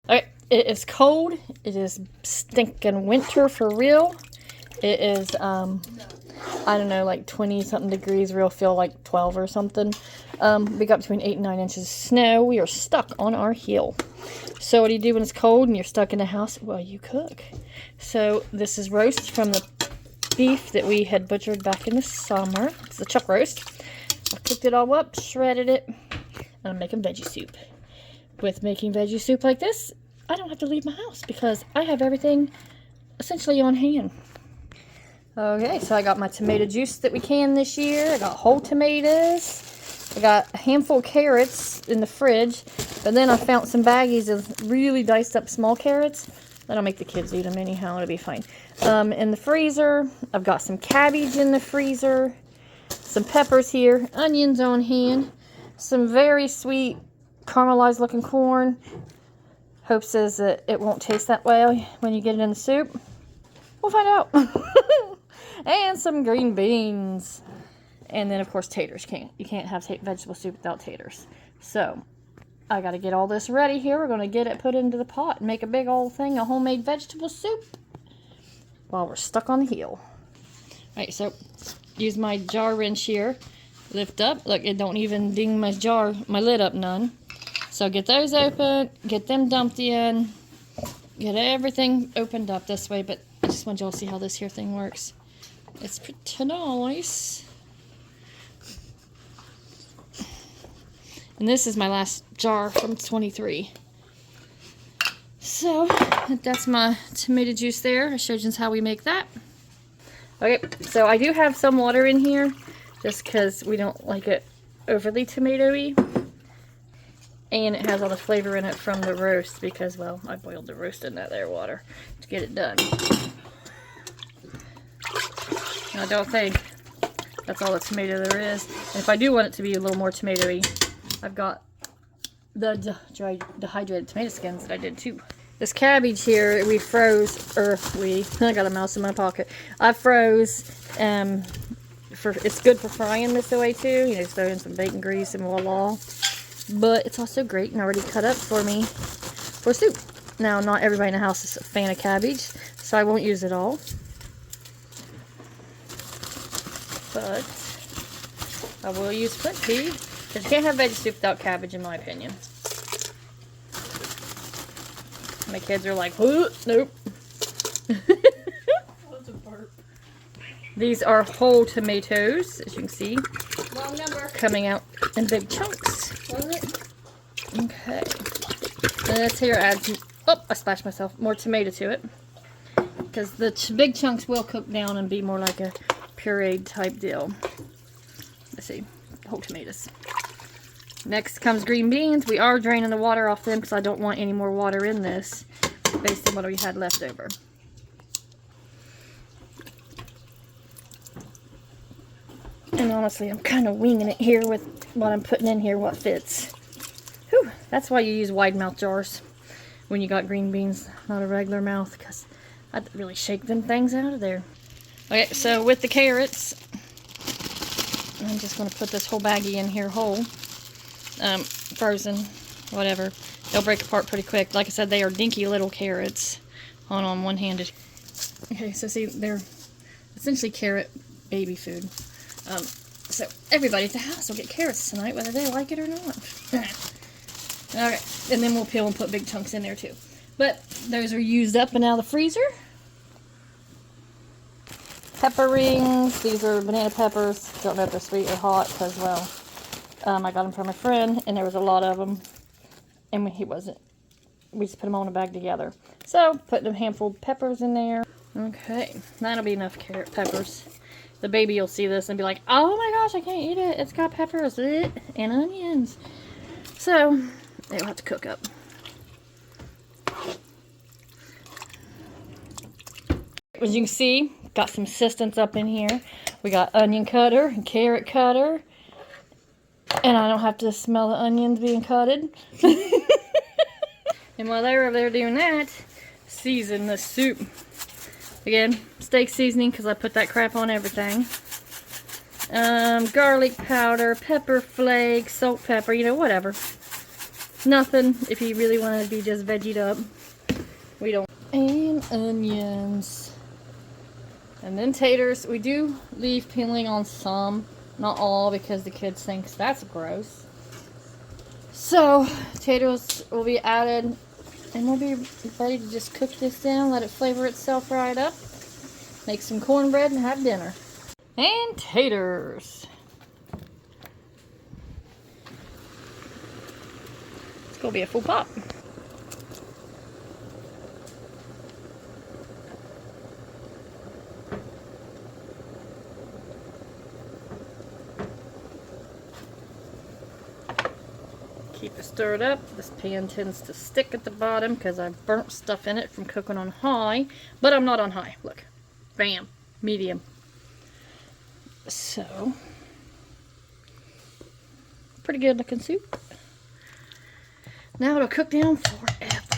Okay, it is cold. It is stinking winter for real. It is, I don't know, like 20 something degrees. Real feel like 12 or something. We got between 8 and 9 inches of snow. We are stuck on our hill. So what do you do when it's cold and you're stuck in the house? Well, you cook. So this is roast from the beef that we had butchered back in the summer. It's the chuck roast. I cooked it all up, shredded it, and I'm making veggie soup. With making veggie soup like this, I don't have to leave my house because I have everything essentially on hand. Okay, so I got my tomato juice that we canned this year. I got whole tomatoes. I got a handful of carrots in the fridge, but then I found some baggies of really diced up small carrots. That'll make the kids eat them anyhow. It'll be fine. In the freezer, I've got some cabbage in the freezer, some peppers here, onions on hand, some very sweet caramelized looking corn. Hope says that it won't taste that way when you get it in the soup. We'll find out. And some green beans. And then, of course, taters. You can't have vegetable soup without taters. So, I got to get all this ready here. We're going to get it put into the pot and make a big old thing of homemade vegetable soup while we're stuck on the hill. Alright, so, use my jar wrench here. Lift up. Look, it don't even ding my lid up none. So, get those open. Get them dumped in. Get everything opened up this way. But I just want y'all to see how this here thing works. It's pretty nice. And this is my last jar from 23. So, that's my tomato juice there. I showed you how we make that. Okay, so I do have some water in here, just because we don't like it overly tomatoey. And it has all the flavor in it from the roast, because, well, I boiled the roast in that there water to get it done. I don't think that's all the tomato there is. And if I do want it to be a little more tomatoey, I've got the dehydrated tomato skins that I did too. This cabbage here, we froze, I got a mouse in my pocket. I froze, it's good for frying this way too. You know, throw in some bacon grease and voila. But it's also great and already cut up for me for soup. Now, not everybody in the house is a fan of cabbage, so I won't use it all. But I will use plenty, because you can't have veggie soup without cabbage, in my opinion. My kids are like, nope. These are whole tomatoes, as you can see. Wrong number. Coming out in big chunks. Okay. And this here adds, I splashed myself, more tomato to it. Because the big chunks will cook down and be more like a pureed type deal. Let's see, whole tomatoes. Next comes green beans. We are draining the water off them because I don't want any more water in this based on what we had left over. And honestly, I'm kind of winging it here with what I'm putting in here, what fits. Whew, that's why you use wide mouth jars when you got green beans, not a regular mouth, because I'd really shake them things out of there. Okay, so with the carrots, I'm just going to put this whole baggie in here whole. Frozen, whatever. They'll break apart pretty quick. Like I said, they are dinky little carrots on one-handed. Okay, so see, they're essentially carrot baby food. So everybody at the house will get carrots tonight, whether they like it or not. Alright, and then we'll peel and put big chunks in there too. But those are used up and out of the freezer. Pepper rings. These are banana peppers. Don't know if they're sweet or hot because, well, I got them from a friend and there was a lot of them. And we just put them all in a bag together. So, put a handful of peppers in there. Okay, that'll be enough carrot peppers. The baby will see this and be like, oh my gosh, I can't eat it. It's got peppers and onions. So, they'll have to cook up. As you can see, got some assistance up in here. We got onion cutter and carrot cutter. And I don't have to smell the onions being cutted. And while they're over there doing that, season the soup. Again, steak seasoning because I put that crap on everything. Garlic powder, pepper flakes, salt, pepper, you know, whatever. nothing if you really want to be just veggied up. We don't. And onions. And then taters. We do leave peeling on some, not all, because the kids think that's gross. So, potatoes will be added, and we'll be ready to just cook this down, let it flavor itself right up, make some cornbread, and have dinner. And taters. It's gonna be a full pot. Keep it stirred up. This pan tends to stick at the bottom because I've burnt stuff in it from cooking on high. But I'm not on high. Look. Bam. Medium. So, pretty good looking soup. Now it'll cook down forever.